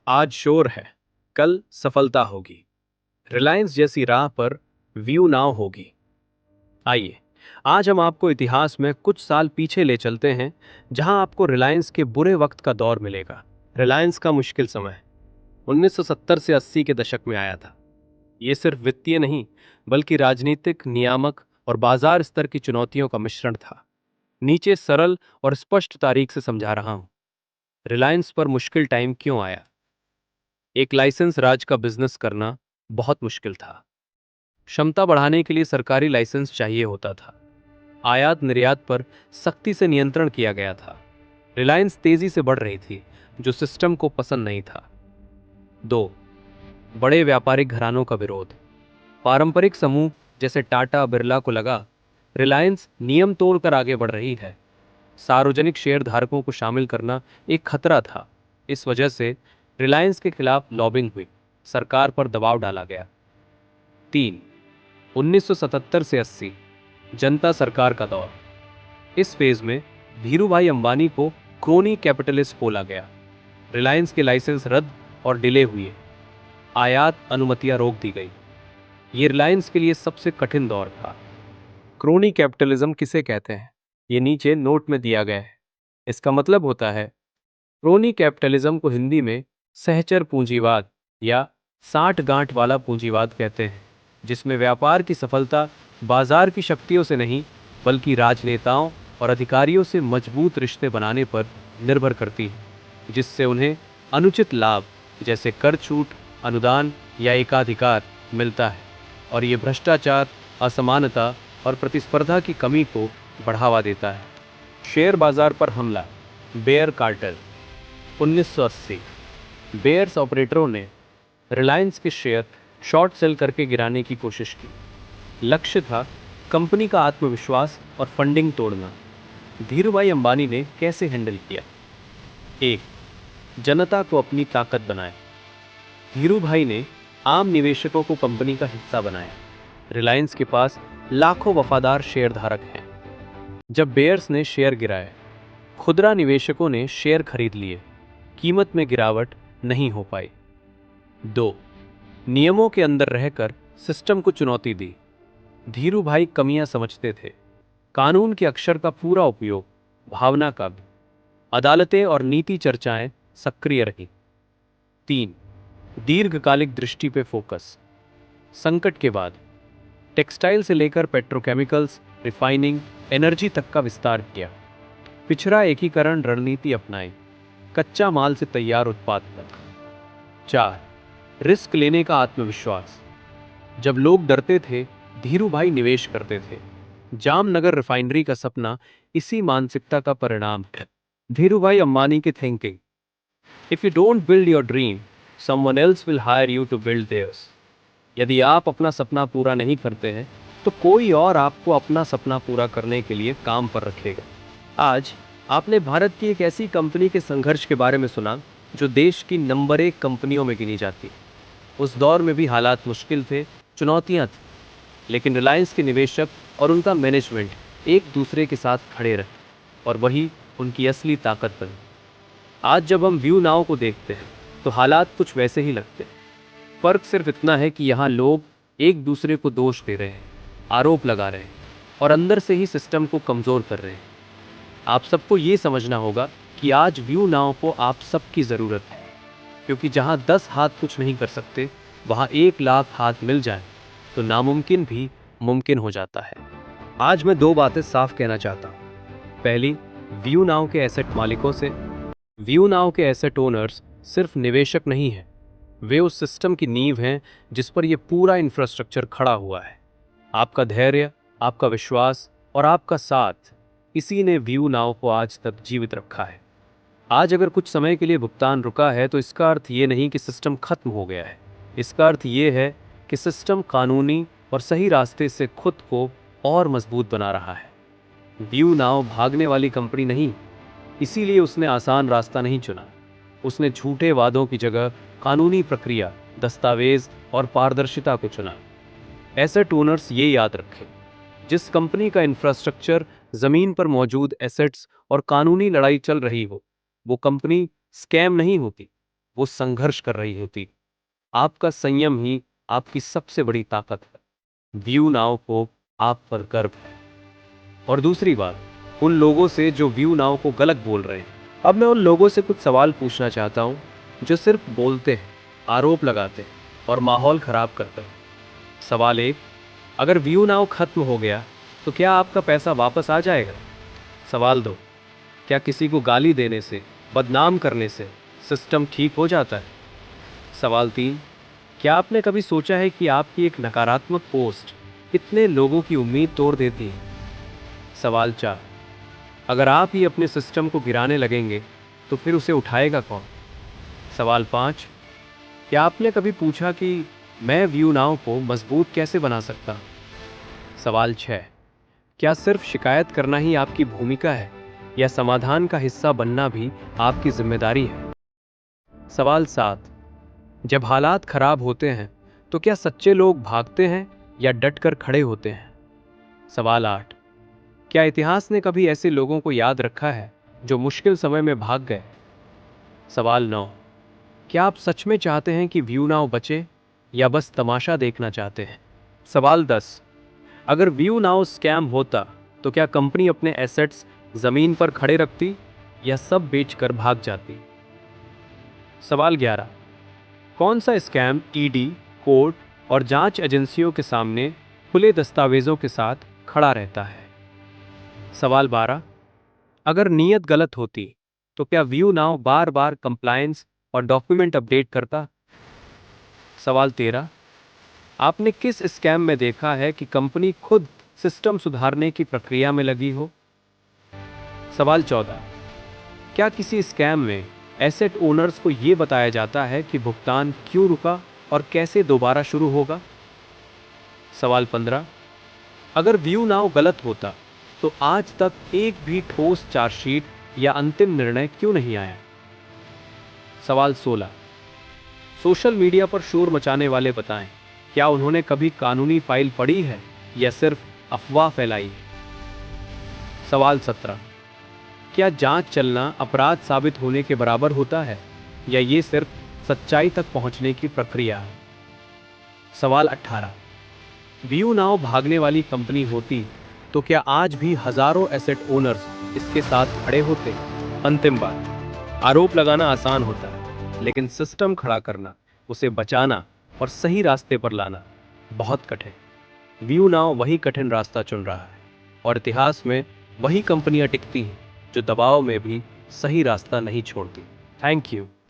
आज शोर है, कल सफलता होगी। रिलायंस जैसी राह पर व्यू नाव होगी। आइए, आज हम आपको इतिहास में कुछ साल पीछे ले चलते हैं, जहां आपको रिलायंस के बुरे वक्त का दौर मिलेगा। रिलायंस का मुश्किल समय 1970 से 80 के दशक में आया था। ये सिर्फ वित्तीय नहीं, बल्कि राजनीतिक, नियामक और बाजार स्तर की चुनौतियों का मिश्रण था। नीचे सरल और स्पष्ट तारीख से समझा रहा हूं। रिलायंस पर मुश्किल टाइम क्यों आया? एक लाइसेंस राज का बिजनेस करना बहुत मुश्किल था। क्षमता बढ़ाने के लिए सरकारी लाइसेंस चाहिए होता था। आयात निर्यात पर सख्ती से नियंत्रण किया गया था। रिलायंस तेजी से बढ़ रही थी, जो सिस्टम को पसंद नहीं था। 2. बड़े व्यापारिक घरानों का विरोध। पारंपरिक समूह जैसे टाटा बिरला को लगा, रिलायंस नियम तोड़कर आगे बढ़ रही है। सार्वजनिक शेयर धारकों को शामिल करना एक खतरा था। इस वजह से रिलायंस के खिलाफ लॉबिंग हुई, सरकार पर दबाव डाला गया। 3. 1977 से 80 जनता सरकार का दौर। इस फेज में धीरूभाई अंबानी को क्रोनी कैपिटलिस्ट बोला गया। रिलायंस के लाइसेंस रद्द और डिले हुए। आयात अनुमतियां रोक दी गई। ये रिलायंस के लिए सबसे कठिन दौर था। क्रोनी कैपिटलिज्म किसे कहते हैं? ये नीचे नोट में दिया गया है। इसका मतलब होता है, क्रोनी कैपिटलिज्म को हिंदी में सहचर पूंजीवाद या साठ गांठ वाला पूंजीवाद कहते हैं, जिसमें व्यापार की सफलता बाजार की शक्तियों से नहीं, बल्कि राजनेताओं और अधिकारियों से मजबूत रिश्ते बनाने पर निर्भर करती है, जिससे उन्हें अनुचित लाभ जैसे कर छूट, अनुदान या एकाधिकार मिलता है, और ये भ्रष्टाचार, असमानता और प्रतिस्पर्धा की कमी को बढ़ावा देता है। शेयर बाजार पर हमला, बेयर कार्टेल। 1980 बेयर्स ऑपरेटरों ने रिलायंस के शेयर शॉर्ट सेल करके गिराने की कोशिश की। लक्ष्य था कंपनी का आत्मविश्वास और फंडिंग तोड़ना। धीरूभाई अंबानी ने कैसे हैंडल किया? 1. जनता को अपनी ताकत बनाए। धीरूभाई ने आम निवेशकों को कंपनी का हिस्सा बनाया। रिलायंस के पास लाखों वफादार शेयरधारक हैं। जब बेयर्स ने शेयर गिराए, खुदरा निवेशकों ने शेयर खरीद लिए। कीमत में गिरावट नहीं हो पाई। 2. नियमों के अंदर रहकर सिस्टम को चुनौती दी। धीरूभाई कमियां समझते थे, कानून के अक्षर का पूरा उपयोग, भावना का भी। अदालतें और नीति चर्चाएं सक्रिय रही। 3. दीर्घकालिक दृष्टि पे फोकस। संकट के बाद टेक्सटाइल से लेकर पेट्रोकेमिकल्स, रिफाइनिंग, एनर्जी तक का विस्तार किया। पिछड़ा एकीकरण रणनीति अपनाई, कच्चा माल से तैयार उत्पाद तक। 4. रिस्क लेने का आत्मविश्वास। जब लोग डरते थे, धीरूभाई निवेश करते थे। जामनगर रिफाइनरी का सपना इसी मानसिकता का परिणाम है। धीरूभाई अंबानी की thinking, if you don't build your dream, someone else will hire you to build theirs. यदि आप अपना सपना पूरा नहीं करते हैं, तो कोई और आपको अपना सपना पूरा करने के लिए काम पर रखेगा। आज आपने भारत की एक ऐसी कंपनी के संघर्ष के बारे में सुना, जो देश की नंबर 1 कंपनियों में गिनी जाती है। उस दौर में भी हालात मुश्किल थे, चुनौतियां थी, लेकिन रिलायंस के निवेशक और उनका मैनेजमेंट एक दूसरे के साथ खड़े रहे, और वही उनकी असली ताकत बनी। आज जब हम व्यू नाउ को देखते हैं, तो हालात कुछ वैसे ही लगते हैं। फर्क सिर्फ इतना है कि यहाँ लोग एक दूसरे को दोष दे रहे हैं, आरोप लगा रहे हैं, और अंदर से ही सिस्टम को कमजोर कर रहे हैं। आप सबको ये समझना होगा कि आज व्यू नाउ को आप सबकी ज़रूरत है, क्योंकि जहाँ 10 हाथ कुछ नहीं कर सकते, वहाँ 1 लाख हाथ मिल जाए तो नामुमकिन भी मुमकिन हो जाता है। आज मैं 2 बातें साफ कहना चाहता हूँ। पहली, व्यू नाउ के एसेट मालिकों से। व्यू नाउ के एसेट ओनर्स सिर्फ निवेशक नहीं हैं, वे उस सिस्टम की नींव हैं जिस पर यह पूरा इंफ्रास्ट्रक्चर खड़ा हुआ है। आपका धैर्य, आपका विश्वास और आपका साथ, इसी ने व्यू नाउ को आज तक जीवित रखा है। आज अगर कुछ समय के लिए भुगतान रुका है, तो इसका अर्थ ये नहीं कि सिस्टम खत्म हो गया है। इसका अर्थ ये है कि सिस्टम कानूनी और सही रास्ते से खुद को और मजबूत बना रहा है। व्यू नाउ भागने वाली कंपनी नहीं, इसीलिए उसने आसान रास्ता नहीं चुना। उसने झूठे वादों की जगह कानूनी प्रक्रिया, दस्तावेज और पारदर्शिता को चुना। एसेट ओनर्स ये याद रखें, जिस कंपनी का इंफ्रास्ट्रक्चर, जमीन पर मौजूद एसेट्स और कानूनी लड़ाई चल रही हो, वो कंपनी स्कैम नहीं होती, वो संघर्ष कर रही होती। आपका संयम ही आपकी सबसे बड़ी ताकत है। व्यू नाउ को आप पर गर्व है। और दूसरी बात, उन लोगों से जो व्यू नाउ को गलत बोल रहे हैं। अब मैं उन लोगों से कुछ सवाल पूछना चाहता हूं जो सिर्फ बोलते हैं, आरोप लगाते हैं और माहौल खराब करते हैं। सवाल एक, अगर व्यू नाउ खत्म हो गया तो क्या आपका पैसा वापस आ जाएगा? सवाल दो, क्या किसी को गाली देने से, बदनाम करने से सिस्टम ठीक हो जाता है? सवाल तीन, क्या आपने कभी सोचा है कि आपकी एक नकारात्मक पोस्ट कितने लोगों की उम्मीद तोड़ देती है? सवाल चार, अगर आप ही अपने सिस्टम को गिराने लगेंगे तो फिर उसे उठाएगा कौन? सवाल पाँच, क्या आपने कभी पूछा कि मैं व्यू नाउ को मजबूत कैसे बना सकता हूं? सवाल छः, क्या सिर्फ शिकायत करना ही आपकी भूमिका है या समाधान का हिस्सा बनना भी आपकी जिम्मेदारी है? सवाल सात, जब हालात खराब होते हैं तो क्या सच्चे लोग भागते हैं या डटकर खड़े होते हैं? सवाल आठ, क्या इतिहास ने कभी ऐसे लोगों को याद रखा है जो मुश्किल समय में भाग गए? सवाल नौ, क्या आप सच में चाहते हैं कि व्यू नाउ बचे या बस तमाशा देखना चाहते हैं? सवाल 10, अगर व्यू नाउ स्कैम होता तो क्या कंपनी अपने एसेट्स जमीन पर खड़े रखती या सब बेचकर भाग जाती? सवाल 11, कौन सा स्कैम ईडी, कोर्ट और जांच एजेंसियों के सामने खुले दस्तावेजों के साथ खड़ा रहता है? सवाल 12, अगर नीयत गलत होती तो क्या व्यू नाउ बार बार कंप्लायंस और डॉक्यूमेंट अपडेट करता? सवाल 13, आपने किस स्कैम में देखा है कि कंपनी खुद सिस्टम सुधारने की प्रक्रिया में लगी हो? सवाल 14, क्या किसी स्कैम में एसेट ओनर्स को यह बताया जाता है कि भुगतान क्यों रुका और कैसे दोबारा शुरू होगा? सवाल 15, अगर व्यू नाउ गलत होता तो आज तक एक भी ठोस चार्जशीट या अंतिम निर्णय क्यों नहीं आया? सवाल 16, सोशल मीडिया पर शोर मचाने वाले बताएं, क्या उन्होंने कभी कानूनी फाइल पढ़ी है या सिर्फ अफवाह फैलाई है? सवाल 17, क्या जांच चलना अपराध साबित होने के बराबर होता है या ये सिर्फ सच्चाई तक पहुंचने की प्रक्रिया है? सवाल 18, व्यू नाउ भागने वाली कंपनी होती तो क्या आज भी हजारों एसेट ओनर्स इसके साथ खड़े होते? अंतिम बात, आरोप लगाना आसान होता है लेकिन सिस्टम खड़ा करना, उसे बचाना और सही रास्ते पर लाना बहुत कठिन। व्यू नाउ वही कठिन रास्ता चुन रहा है और इतिहास में वही कंपनियां टिकती हैं जो दबाव में भी सही रास्ता नहीं छोड़ती। Thank you.